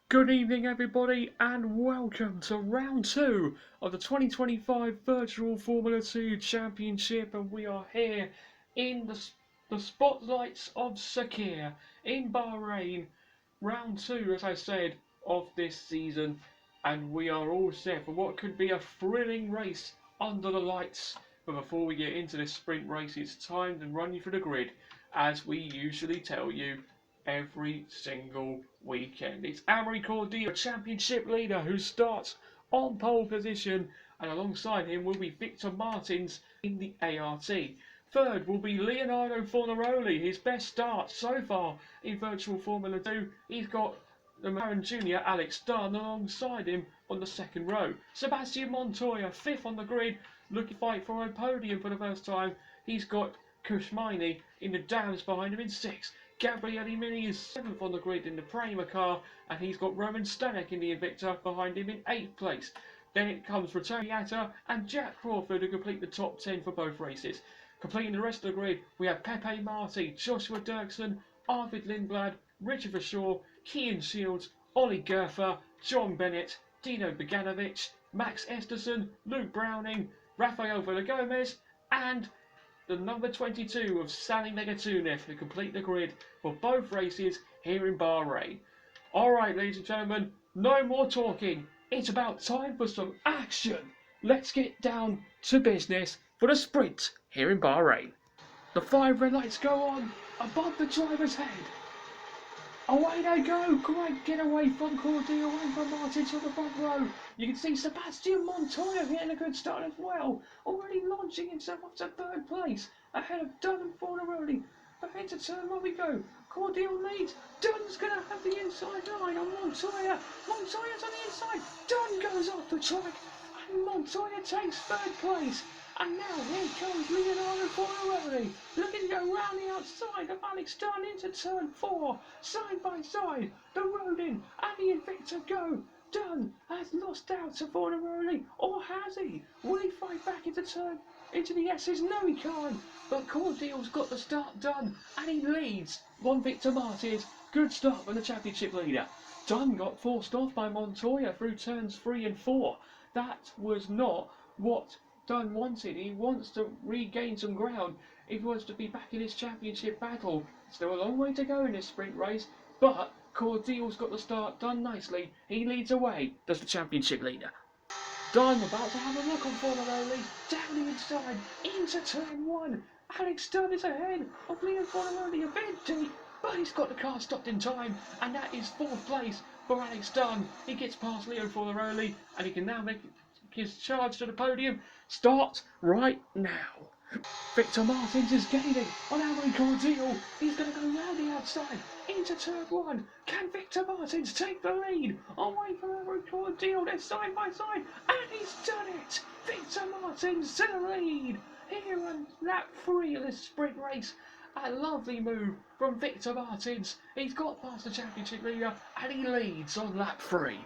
Good evening, everybody, and welcome to round two of the 2025 Virtual Formula 2 Championship. And we are here in the spotlights of Sakir in Bahrain. Round two, as I said, of this season. And we are all set for what could be a thrilling race under the lights. But before we get into this sprint race, it's time to run you through the grid, as we usually tell you every single weekend. It's Amory Cordia, championship leader, who starts on pole position, and alongside him will be Victor Martins in the ART. Third will be Leonardo Fornaroli, his best start so far in Virtual Formula 2. He's got the Marin Jr. Alex Dunn alongside him on the second row. Sebastian Montoya, fifth on the grid, looking to fight for a podium for the first time. He's got Kushmaini in the dams behind him in sixth. Gabriele Mini is seventh on the grid in the Prema car, and he's got Roman Stanek in the Invicta behind him in eighth place. Then it comes Rotariata and Jack Crawford who complete the top 10 for both races. Completing the rest of the grid, we have Pepe Marti, Joshua Dirksen, Arvid Lindblad, Richard Verschaw, Kian Shields, Ollie Gerfer, John Bennett, Dino Beganovic, Max Esterson, Luke Browning, Rafael Villagomez, and the number 22 of Sally Megatunev, who complete the grid for both races here in Bahrain. Alright, ladies and gentlemen, no more talking. It's about time for some action. Let's get down to business for the sprint here in Bahrain. The 5 red lights go on above the driver's head. Away they go! Great getaway from Cordia, away from Martins on the front row. You can see Sebastian Montoya getting a good start as well, already launching himself up to third place, ahead of Dunn and Fornaroli. But into turn one we go. Cordia leads. Dunn's going to have the inside line on Montoya. Montoya's on the inside. Dunn goes off the track, and Montoya takes third place. And now here comes Leonardo Fornaroli, looking to go round the outside of Alex Dunn into turn 4, side by side. The Rodin and the Invicta go. Dunn has lost out to Fornaroli, or has he? Will he fight back into the S's? No, he can't. But Cordial's got the start done, and he leads on Victor Martins. Good start from the championship leader. Dunn got forced off by Montoya through turns 3 and 4. That was not what Dunn wanted. He wants to regain some ground if he wants to be back in his championship battle. Still a long way to go in this sprint race, but Cordial's got the start done nicely. He leads away, does the championship leader. Dunn about to have a look on Fornaroli, down the inside, into turn 1. Alex Dunn is ahead of Leo Fornaroli, a bit deep, but he's got the car stopped in time, and that is 4th place for Alex Dunn. He gets past Leo Fornaroli, and he can now make his charge to the podium start right now. Victor Martins is gaining on Amory Cordial. He's going to go round the outside into turn 1. Can Victor Martins take the lead? Away from Amory Cordial, they're side by side, and he's done it. Victor Martins to the lead here on lap 3 of this sprint race. A lovely move from Victor Martins. He's got past the championship leader, and he leads on lap 3.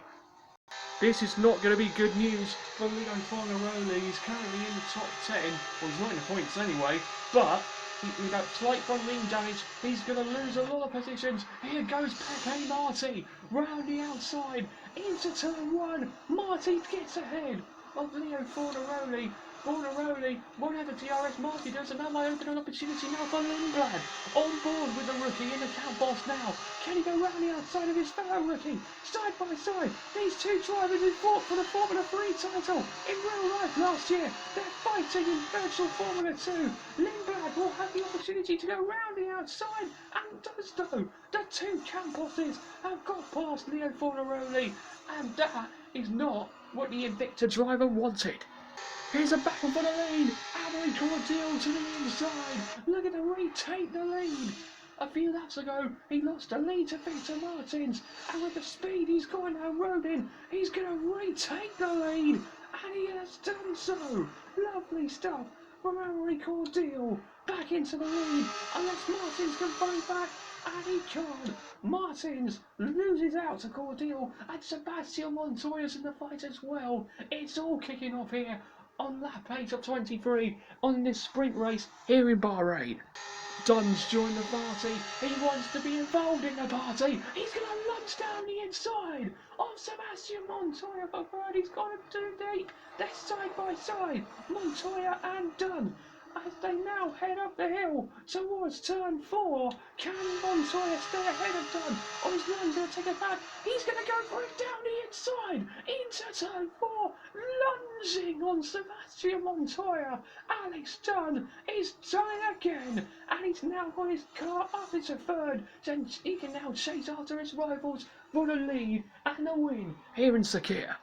This is not going to be good news for Leo Fornaroli. He's currently in the top 10, well he's not in the points anyway, but with that slight front wing damage, he's going to lose a lot of positions. Here goes Pepe Marti, round the outside, into turn 1. Marti gets ahead of Leo Fornaroli. Fornaroli won't have a DRS. Marti does, and that might open an opportunity now for Lindblad. On board with the rookie in the count boss now. Can he go round the outside of his fellow rookie? Side by side, these two drivers who fought for the Formula 3 title in real life last year. They're fighting in virtual Formula 2. Lindblad will have the opportunity to go round the outside, and does so. The two Camposes have got past Leo Fornaroli, and that is not what the Invicta driver wanted. Here's a battle for the lead. Amory Cordial to the inside. Looking to retake the lead. A few laps ago, he lost the lead to Victor Martins. And with the speed he's got now Rodin, he's going to retake the lead. And he has done so. Lovely stuff from Amory Cordial. Back into the lead. Unless Martins can fight back. And he can't. Martins loses out to Cordial. And Sebastian Montoya's in the fight as well. It's all kicking off here on lap 8 of 23 on this sprint race here in Bahrain. Dunn's joined the party. He wants to be involved in the party. He's going to love runs down the inside of Sebastian Montoya for third. He's got him too deep. They're side by side, Montoya and Dunn. As they now head up the hill towards turn 4, can Montoya stay ahead of Dunn? Or is Dunn going to take it back? He's going to go for it down the inside into turn 4, lunging on Sebastian Montoya. Alex Dunn is done again, and he's now got his car up into third, and he can now chase after his rivals for the lead and the win here in Sakir.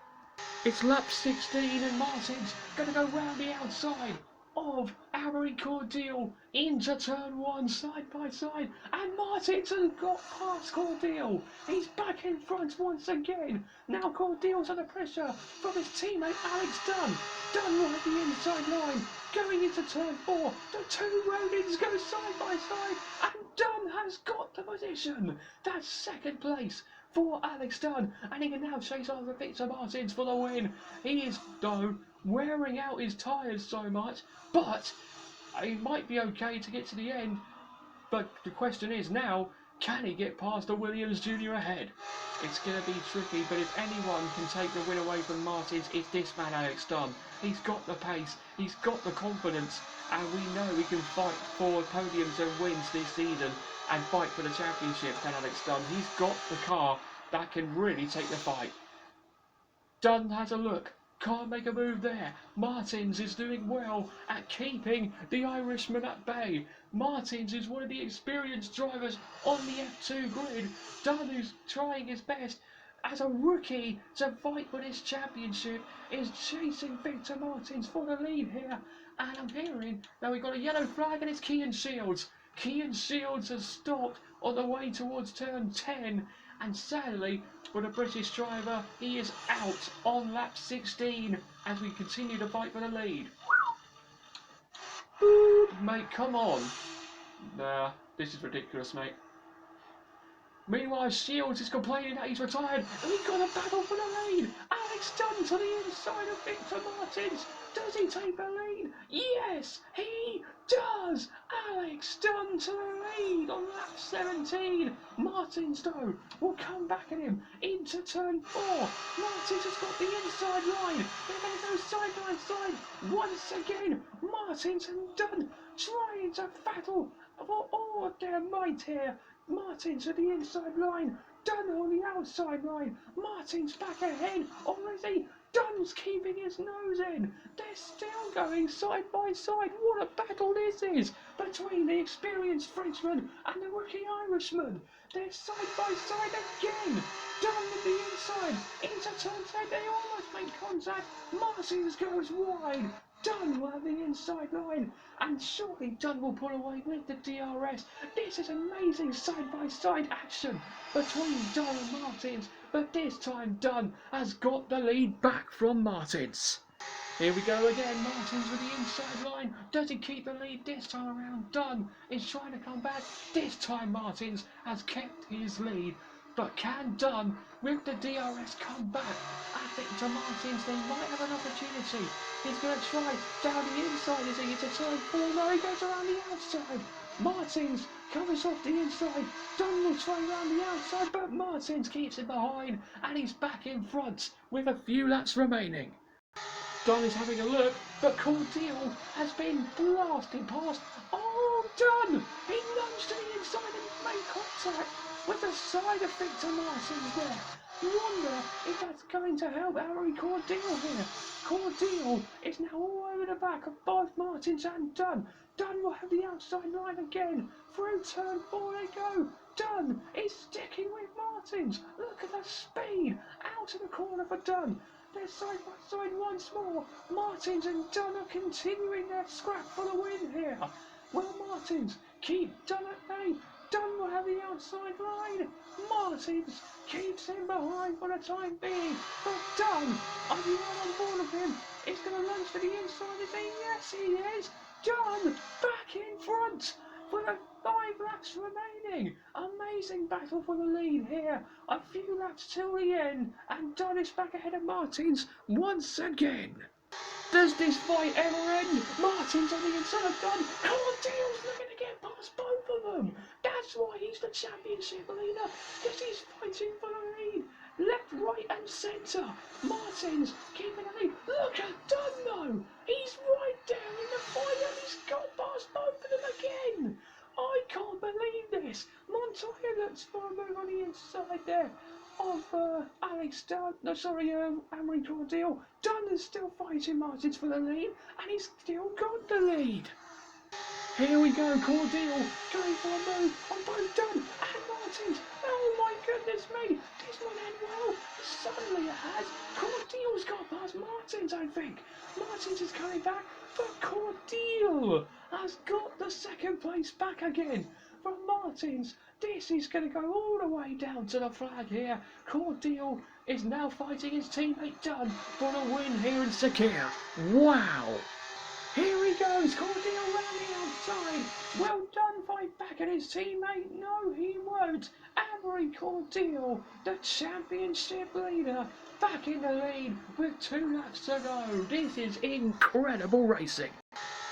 It's lap 16 and Martin's going to go round the outside of Avery Cordial into turn 1 side by side, and Martins has got past Cordial. He's back in front once again. Now Cordial's under pressure from his teammate Alex Dunn. Dunn will have the inside line going into turn 4. The two Rodins go side by side, and Dunn has got the position. That's second place for Alex Dunn, and he can now chase after Victor Martins for the win. He is, though, wearing out his tyres so much, but he might be okay to get to the end. But the question is now, can he get past the Williams Jr. ahead? It's going to be tricky, but if anyone can take the win away from Martins, it's this man Alex Dunn. He's got the pace, he's got the confidence, and we know he can fight for podiums and wins this season and fight for the championship. Can Alex Dunn? He's got the car that can really take the fight. Dunn has a look. Can't make a move there. Martins is doing well at keeping the Irishman at bay. Martins is one of the experienced drivers on the F2 grid. Dunn, who's trying his best as a rookie to fight for this championship, is chasing Victor Martins for the lead here. And I'm hearing that we've got a yellow flag, and it's Kean Shields. Kean Shields has stopped on the way towards turn 10, and sadly for the British driver, he is out on lap 16 as we continue to fight for the lead. Mate, come on. Nah, this is ridiculous, mate. Meanwhile, Shields is complaining that he's retired, and we've got a battle for the lead. Alex Dunn to the inside of Victor Martins. Does he take the lead? Yes, he does. Alex Dunn to the lead on lap 17. Martins, though, will come back at him into turn 4. Martins has got the inside line. They're going to go side by side once again. Martins and Dunn trying to battle for all of their might here. Martins at the inside line, Dunn on the outside line. Martins back ahead, or is he? Dunn's keeping his nose in. They're still going side by side. What a battle this is between the experienced Frenchman and the rookie Irishman. They're side by side again. Dunn with the inside into turn 10. They almost make contact. Martins goes wide. Dunn will have the inside line, and surely Dunn will pull away with the DRS. This is amazing side-by-side action between Dunn and Martins, but this time Dunn has got the lead back from Martins. Here we go again, Martins with the inside line. Does he keep the lead this time around? Dunn is trying to come back. This time Martins has kept his lead. But can Dunn, with the DRS, come back? I think to Martins, they might have an opportunity. He's going to try down the inside as he gets a turn 4. No, he goes around the outside. Martins covers off the inside. Dunn will try around the outside, but Martins keeps it behind, and he's back in front with a few laps remaining. Dunn is having a look, but Cordial has been blasted past. Oh, Dunn! He lunged to the inside and made contact with the side of Victor Martins there. You wonder if that's going to help Harry Cordial here. Cordial is now all over the back of both Martins and Dunn. Dunn will have the outside line again. Through turn 4 they go. Dunn is sticking with Martins. Look at the speed out of the corner for Dunn. They're side by side once more. Martins and Dunn are continuing their scrap for the win here. Will Martins keep Dunn at bay? Dunn will have the outside line. Martins keeps him behind for the time being. But Dunn, are you on board of him? He's going to lunge to the inside. Is he? Yes, he is. Dunn back in front for the 5 laps remaining. Amazing battle for the lead here. A few laps till the end, and Dunn is back ahead of Martins once again. Does this fight ever end? Martins on the inside of Dunn. Cordial's looking to get past both of them. That's why he he's the championship leader. Yes, he's fighting for the lead. Left, right and centre. Martins keeping the lead. Look at Dunno. He's right there in the final. He's got past both of them again. I can't believe this. Montoya looks for a move on the inside there of Alex Dunn. No, sorry, Amory Cordial. Dunn is still fighting Martins for the lead, and he's still got the lead. Here we go, Cordial going for a move on both Dunn and Martins. Oh my goodness me, this one end well. Suddenly it has. Cordial's got past Martins, I think. Martins is coming back, but Cordial has got the second place back again from Martins. This is going to go all the way down to the flag here. Cordial is now fighting his teammate Dunn for the win here in Sakir. Wow! Here he goes, Cordial round the outside. Well done, fight back at his teammate. No, he won't. Amory Cordial, the championship leader, back in the lead with 2 laps to go. This is incredible racing.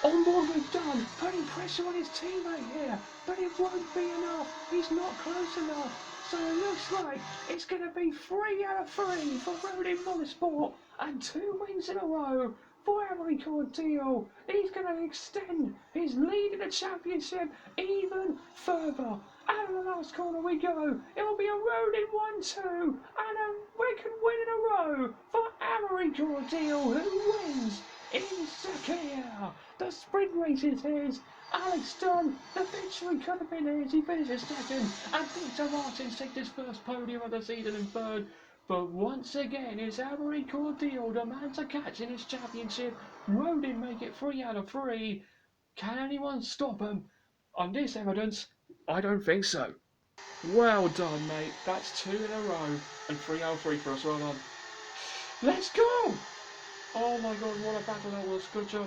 On board with Dunn, putting pressure on his teammate here, but it won't be enough. He's not close enough. So it looks like it's going to be 3 out of 3 for Rodin Motorsport and 2 wins in a row for Amory Cordial. He's going to extend his lead in the championship even further. Out of the last corner we go. It will be a Rodin 1-2 and a second win in a row for Amory Cordial, who wins in Sakir. The sprint race is his. Alex Dunn, the victory could have been his. He finishes second, and Victor Martins takes his first podium of the season in third. But once again, it's Amory Cordial, the man to catch in his championship. Rodin make it 3 out of 3. Can anyone stop him? On this evidence, I don't think so. Well done, mate. That's 2 in a row, and 3 out of 3 for us. Well done. Let's go! Oh my god, what a battle that was. Good job.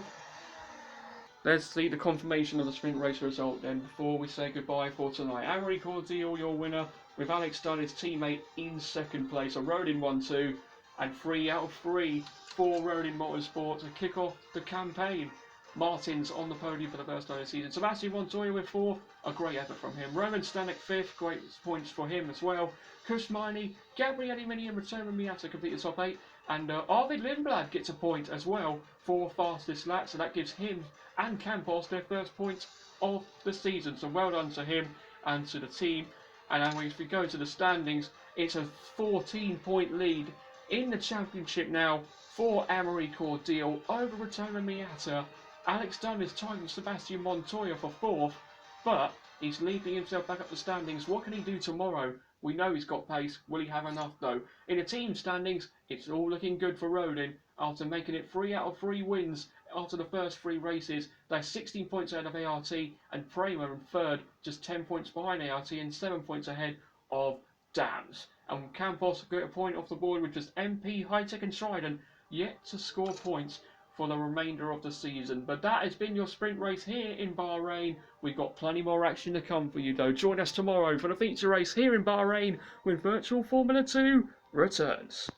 Let's see the confirmation of the sprint race result then before we say goodbye for tonight. Amory Cordial, your winner, with Alex Dunn, his teammate, in second place. A Rodin 1-2 and 3 out of 3 for Rodin Motorsport to kick off the campaign. Martins on the podium for the first time of the season. Sebastian Montoya with 4th, a great effort from him. Roman Stanek 5th, great points for him as well. Kushmani, Gabriele Mini and Return Miata complete the top 8. And Arvid Lindblad gets a point as well for fastest lap, so that gives him and Campos their first point of the season. So well done to him and to the team. And then if we go to the standings, it's a 14-point lead in the championship now for Amory Cordial over Return Miata. Alex Dunn is tied with Sebastian Montoya for 4th, but he's leaping himself back up the standings. What can he do tomorrow? We know he's got pace. Will he have enough though? In the team standings, it's all looking good for Rodin after making it 3 out of 3 wins after the first 3 races. They're 16 points ahead of ART and Prema in 3rd, just 10 points behind ART and 7 points ahead of Dams. And Campos got a point off the board with just MP, Hightech and Trident yet to score points for the remainder of the season. But that has been your sprint race here in Bahrain. We've got plenty more action to come for you though. Join us tomorrow for the feature race here in Bahrain when Virtual Formula 2 returns.